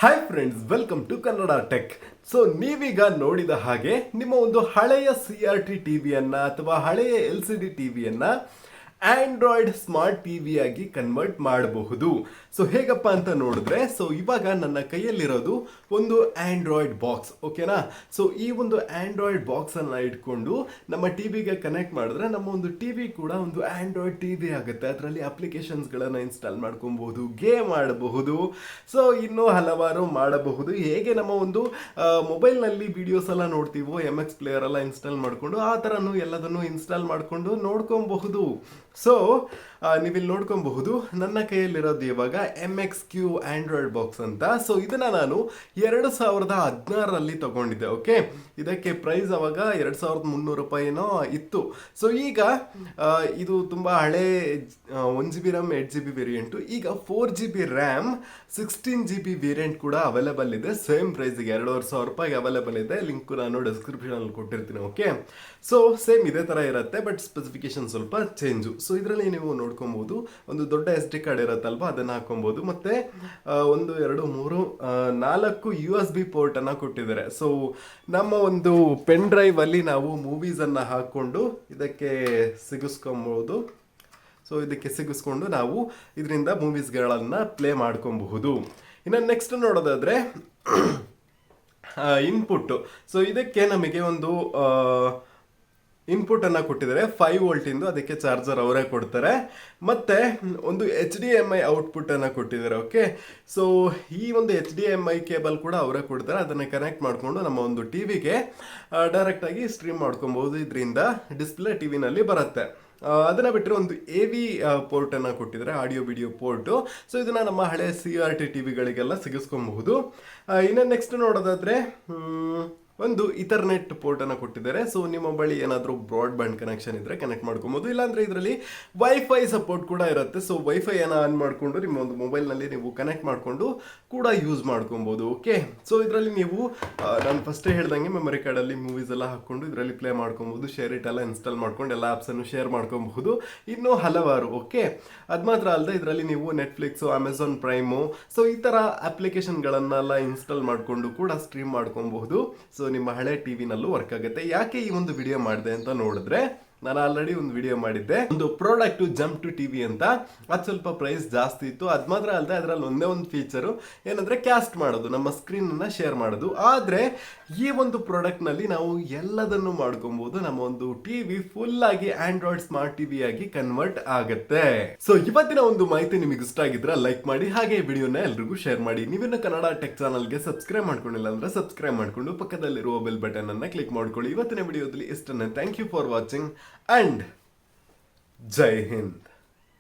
Hi friends, welcome to Kannada tech. So ನೀವೀಗ ನೋಡಿದ ಹಾಗೆ ನಿಮ್ಮ ಒಂದು ಹಳೆಯ CRT ಟಿವಿಯನ್ನ ಅಥವಾ ಹಳೆಯ LCD ಟಿವಿಯನ್ನ ಆಂಡ್ರಾಯ್ಡ್ ಸ್ಮಾರ್ಟ್ ಟಿವಿ ಆಗಿ ಕನ್ವರ್ಟ್ ಮಾಡಬಹುದು. ಸೊ ಹೇಗಪ್ಪ ಅಂತ ನೋಡಿದ್ರೆ, ಸೊ ಇವಾಗ ನನ್ನ ಕೈಯಲ್ಲಿರೋದು ಒಂದು ಆಂಡ್ರಾಯ್ಡ್ ಬಾಕ್ಸ್, ಓಕೆನಾ. ಸೊ ಈ ಒಂದು ಆಂಡ್ರಾಯ್ಡ್ ಬಾಕ್ಸ್ ಅನ್ನ ಇಟ್ಕೊಂಡು ನಮ್ಮ ಟಿವಿಗೆ ಕನೆಕ್ಟ್ ಮಾಡಿದ್ರೆ ನಮ್ಮ ಒಂದು ಟಿವಿ ಕೂಡ ಒಂದು ಆಂಡ್ರಾಯ್ಡ್ ಟಿವಿ ಆಗುತ್ತೆ. ಅದರಲ್ಲಿ ಅಪ್ಲಿಕೇಶನ್ಸ್ಗಳನ್ನು ಇನ್ಸ್ಟಾಲ್ ಮಾಡ್ಕೊಬಹುದು, ಗೇಮ್ ಆಡಬಹುದು, ಸೊ ಇನ್ನೂ ಹಲವಾರು ಮಾಡಬಹುದು. ಹೇಗೆ ನಮ್ಮ ಒಂದು ಮೊಬೈಲ್ನಲ್ಲಿ ವಿಡಿಯೋಸ್ ಎಲ್ಲ ನೋಡ್ತೀವೋ, MX ಪ್ಲೇಯರ್ ಎಲ್ಲ ಇನ್ಸ್ಟಾಲ್ ಮಾಡಿಕೊಂಡು ಆ ಥರನೂ ಎಲ್ಲದನ್ನು ಇನ್ಸ್ಟಾಲ್ ಮಾಡಿಕೊಂಡು ನೋಡ್ಕೊಬಹುದು. ಸೊ ನೀವಿಲ್ಲಿ ನೋಡ್ಕೊಬಹುದು, ನನ್ನ ಕೈಯಲ್ಲಿರೋದು ಇವಾಗ MXQ ಆಂಡ್ರಾಯ್ಡ್ ಬಾಕ್ಸ್ ಅಂತ. ಸೊ ಇದನ್ನ ನಾನು 2016ರಲ್ಲಿ ತಗೊಂಡಿದ್ದೆ. ಓಕೆ, ಇದಕ್ಕೆ ಪ್ರೈಸ್ ಅವಾಗ 2300 ರೂಪಾಯಿನೋ ಇತ್ತು. ಸೊ ಈಗ ಇದು ತುಂಬಾ ಹಳೆ 1GB RAM 8GB ವೇರಿಯಂಟು. ಈಗ 4GB RAM 16GB ವೇರಿಯಂಟ್ ಕೂಡ ಅವೈಲೇಬಲ್ ಇದೆ. ಸೇಮ್ ಪ್ರೈಸ್ಗೆ 2500 ರೂಪಾಯಿಗೆ ಅವೈಲೇಬಲ್ ಇದೆ. ಲಿಂಕ್ ನಾನು ಡಿಸ್ಕ್ರಿಪ್ಷನ್ ಅಲ್ಲಿ ಕೊಟ್ಟಿರ್ತೀನಿ. ಓಕೆ, ಸೊ ಸೇಮ್ ಇದೇ ತರ ಇರುತ್ತೆ, ಬಟ್ ಸ್ಪೆಸಿಫಿಕೇಶನ್ ಸ್ವಲ್ಪ ಚೇಂಜು. ಸೊ ಇದರಲ್ಲಿ ನೀವು ನೋಡ್ಕೊಬಹುದು, ಒಂದು ದೊಡ್ಡ SD ಕಾರ್ಡ್ ಇರುತ್ತಲ್ವಾ, ಅದನ್ನ ಹಾಕೊಬಹುದು. ಮತ್ತೆ 1 2 3 4 USB ಪೋರ್ಟ್ ಅನ್ನ ಕೊಟ್ಟಿದ್ದಾರೆ. ಸೊ ನಮ್ಮ ಒಂದು ಪೆನ್ ಡ್ರೈವ್ ಅಲ್ಲಿ ನಾವು ಮೂವೀಸ್ ಅನ್ನ ಹಾಕೊಂಡು ಇದಕ್ಕೆ ಸಿಗಿಸ್ಕೊಬಹುದು. ಸೊ ಇದಕ್ಕೆ ಸಿಗಿಸ್ಕೊಂಡು ನಾವು ಇದರಿಂದ ಮೂವೀಸ್ಗಳನ್ನ ಪ್ಲೇ ಮಾಡ್ಕೊಬಹುದು. ಇನ್ನು ನೆಕ್ಸ್ಟ್ ನೋಡೋದಾದ್ರೆ ಇನ್ಪುಟ್. ಸೊ ಇದಕ್ಕೆ ನಮಗೆ ಒಂದು ಇನ್ಪುಟ್ ಅನ್ನ ಕೊಟ್ಟಿದ್ದಾರೆ 5 ವೋಲ್ಟ್ ಇಂದು. ಅದಕ್ಕೆ ಚಾರ್ಜರ್ ಅವರೇ ಕೊಡ್ತಾರೆ. ಮತ್ತೆ ಒಂದು HDMI ಔಟ್ಪುಟ್ ಅನ್ನ ಕೊಟ್ಟಿದ್ದಾರೆ. ಓಕೆ, ಸೊ ಈ ಒಂದು HDMI ಕೇಬಲ್ ಕೂಡ ಅವರೇ ಕೊಡ್ತಾರೆ. ಅದನ್ನ ಕನೆಕ್ಟ್ ಮಾಡಿಕೊಂಡು ನಮ್ಮ ಒಂದು ಟಿವಿಗೆ ಡೈರೆಕ್ಟ್ ಆಗಿ ಸ್ಟ್ರೀಮ್ ಮಾಡ್ಕೊಬಹುದು. ಇದರಿಂದ ಡಿಸ್ಪ್ಲೇ ಟಿವಿನಲ್ಲಿ ಬರುತ್ತೆ. ಅದನ್ನ ಬಿಟ್ಟರೆ ಒಂದು AV ಪೋರ್ಟ್ ಅನ್ನ ಕೊಟ್ಟಿದ್ದಾರೆ, ಆಡಿಯೋ ವಿಡಿಯೋ ಪೋರ್ಟು. ಸೊ ಇದನ್ನ ನಮ್ಮ ಹಳೆ CRT ಟಿವಿಗಳಿಗೆಲ್ಲ ಸಿಗಿಸ್ಕೊಬಹುದು. ಇನ್ನು ನೆಕ್ಸ್ಟ್ ನೋಡೋದಾದ್ರೆ ಒಂದು ಇಥರ್ನೆಟ್ ಪೋರ್ಟ್ ಅನ್ನ ಕೊಟ್ಟಿದ್ದಾರೆ. ಸೊ ನಿಮ್ಮ ಬಳಿ ಏನಾದರೂ ಬ್ರಾಡ್ಬ್ಯಾಂಡ್ ಕನೆಕ್ಷನ್ ಇದ್ರೆ ಕನೆಕ್ಟ್ ಮಾಡ್ಕೊಬಹುದು. ಇಲ್ಲಾಂದ್ರೆ ಇದರಲ್ಲಿ ವೈಫೈ ಸಪೋರ್ಟ್ ಕೂಡ ಇರುತ್ತೆ. ಸೊ ವೈಫೈ ಅನ್ನ ಆನ್ ಮಾಡಿಕೊಂಡು ನಿಮ್ಮ ಒಂದು ಮೊಬೈಲ್ನಲ್ಲಿ ನೀವು ಕನೆಕ್ಟ್ ಮಾಡಿಕೊಂಡು ಕೂಡ ಯೂಸ್ ಮಾಡ್ಕೊಬಹುದು. ಓಕೆ, ಸೊ ಇದರಲ್ಲಿ ನೀವು ನಾನು ಫಸ್ಟ್ ಹೇಳ್ದಂಗೆ ಮೆಮೊರಿ ಕಾರ್ಡಲ್ಲಿ ಮೂವೀಸ್ ಎಲ್ಲ ಹಾಕೊಂಡು ಇದರಲ್ಲಿ ಪ್ಲೇ ಮಾಡ್ಕೊಬಹುದು. ಶೇರ್ ಇಟ್ ಎಲ್ಲ ಇನ್ಸ್ಟಾಲ್ ಮಾಡ್ಕೊಂಡು ಎಲ್ಲ ಆಪ್ಸ್ ಅನ್ನು ಶೇರ್ ಮಾಡ್ಕೊಬಹುದು. ಇನ್ನೂ ಹಲವಾರು. ಓಕೆ, ಅದು ಮಾತ್ರ ಅಲ್ಲದೆ ಇದರಲ್ಲಿ ನೀವು ನೆಟ್ಫ್ಲಿಕ್ಸು, ಅಮೆಝಾನ್ ಪ್ರೈಮು, ಸೊ ಈ ಥರ ಅಪ್ಲಿಕೇಶನ್ಗಳನ್ನೆಲ್ಲ ಇನ್ಸ್ಟಾಲ್ ಮಾಡಿಕೊಂಡು ಕೂಡ ಸ್ಟ್ರೀಮ್ ಮಾಡ್ಕೊಬಹುದು. ಸೊ ನಿಮ್ಮ ಹಳೆ ಟಿವಿನಲ್ಲೂ ವರ್ಕ್ ಆಗುತ್ತೆ. ಯಾಕೆ ಈ ಒಂದು ವಿಡಿಯೋ ಮಾಡಿದೆ ಅಂತ ನೋಡಿದ್ರೆ, ನಾನು ಆಲ್ರೆಡಿ ಒಂದು ವಿಡಿಯೋ ಮಾಡಿದ್ದೆ, ಒಂದು ಪ್ರಾಡಕ್ಟ್ ಜಂಪ್ ಟು ಟಿವಿ ಅಂತ. ಅದು ಸ್ವಲ್ಪ ಪ್ರೈಸ್ ಜಾಸ್ತಿ ಇತ್ತು. ಅದು ಮಾತ್ರ ಅಲ್ಲದೆ ಅದರಲ್ಲಿ ಒಂದೇ ಒಂದು ಫೀಚರು ಏನಂದ್ರೆ ಕ್ಯಾಸ್ಟ್ ಮಾಡೋದು, ನಮ್ಮ ಸ್ಕ್ರೀನ್ ಅನ್ನ ಶೇರ್ ಮಾಡೋದು. ಆದ್ರೆ ಈ ಒಂದು ಪ್ರಾಡಕ್ಟ್ ನಲ್ಲಿ ನಾವು ಎಲ್ಲದನ್ನು ಮಾಡ್ಕೊಬಹುದು. ನಮ್ಮ ಒಂದು ಟಿವಿ ಫುಲ್ ಆಗಿ ಆಂಡ್ರಾಯ್ಡ್ ಸ್ಮಾರ್ಟ್ ಟಿವಿ ಆಗಿ ಕನ್ವರ್ಟ್ ಆಗುತ್ತೆ. ಸೊ ಇವತ್ತಿನ ಒಂದು ಮಾಹಿತಿ ನಿಮಗೆ ಇಷ್ಟ ಆಗಿದ್ರೆ ಲೈಕ್ ಮಾಡಿ, ಹಾಗೆ ಈ ವಿಡಿಯೋನ ಎಲ್ರಿಗೂ ಶೇರ್ ಮಾಡಿ. ನೀವಿನ್ನು ಕನ್ನಡ ಟೆಕ್ ಚಾನಲ್ಗೆ ಸಬ್ಸ್ಕ್ರೈಬ್ ಮಾಡ್ಕೊಂಡಿಲ್ಲ ಅಂದ್ರೆ ಸಬ್ಸ್ಕ್ರೈಬ್ ಮಾಡ್ಕೊಂಡು ಪಕ್ಕದಲ್ಲಿರುವ ಬೆಲ್ ಬಟನ್ ಅನ್ನ ಕ್ಲಿಕ್ ಮಾಡ್ಕೊಳ್ಳಿ. ಇವತ್ತಿನ ವಿಡಿಯೋದಲ್ಲಿ ಇಷ್ಟನ್ನ. Thank you for watching and Jai Hind.